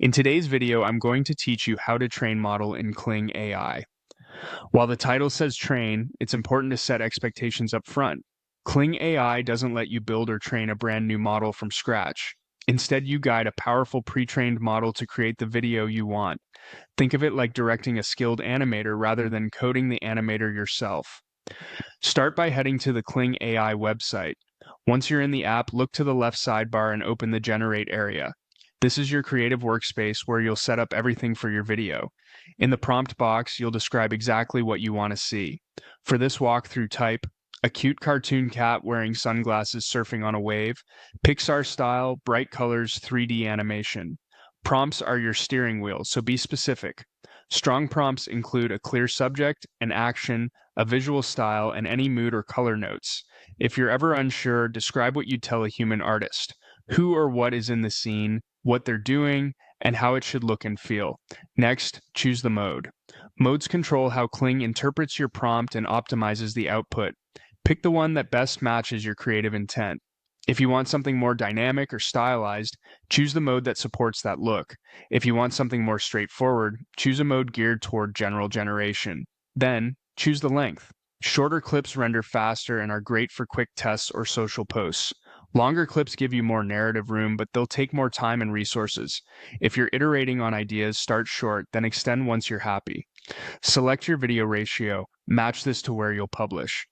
In today's video, I'm going to teach you how to train model in Kling AI. While the title says train, it's important to set expectations up front. Kling AI doesn't let you build or train a brand new model from scratch. Instead, you guide a powerful pre-trained model to create the video you want. Think of it like directing a skilled animator rather than coding the animator yourself. Start by heading to the Kling AI website. Once you're in the app, look to the left sidebar and open the Generate area. This is your creative workspace where you'll set up everything for your video. In the prompt box, you'll describe exactly what you want to see. For this walkthrough, type a cute cartoon cat wearing sunglasses surfing on a wave, Pixar style, bright colors, 3D animation. Prompts are your steering wheel, so be specific. Strong prompts include a clear subject, an action, a visual style, and any mood or color notes. If you're ever unsure, describe what you'd tell a human artist. Who or what is in the scene, what they're doing, and how it should look and feel. Next, choose the mode. Modes control how Kling interprets your prompt and optimizes the output. Pick the one that best matches your creative intent. If you want something more dynamic or stylized, choose the mode that supports that look. If you want something more straightforward, choose a mode geared toward general generation. Then, choose the length. Shorter clips render faster and are great for quick tests or social posts. Longer clips give you more narrative room, but they'll take more time and resources. If you're iterating on ideas, start short, then extend once you're happy. Select your video ratio. Match this to where you'll publish.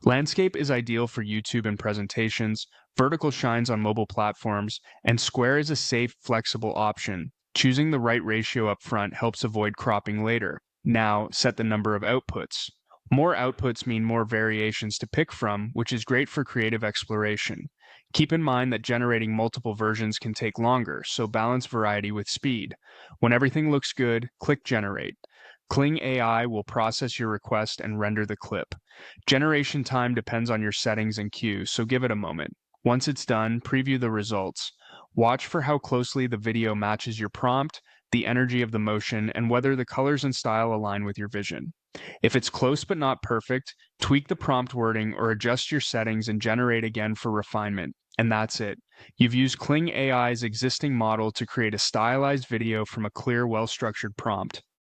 Landscape is ideal for YouTube and presentations, vertical shines on mobile platforms, and square is a safe, flexible option. Choosing the right ratio up front helps avoid cropping later. Now, set the number of outputs. More outputs mean more variations to pick from, which is great for creative exploration. Keep in mind that generating multiple versions can take longer, so balance variety with speed. When everything looks good, click Generate. Kling AI will process your request and render the clip. Generation time depends on your settings and queue, so give it a moment. Once it's done, preview the results. Watch for how closely the video matches your prompt, the energy of the motion, and whether the colors and style align with your vision. If it's close but not perfect, tweak the prompt wording or adjust your settings and generate again for refinement. And that's it. You've used Kling AI's existing model to create a stylized video from a clear, well-structured prompt.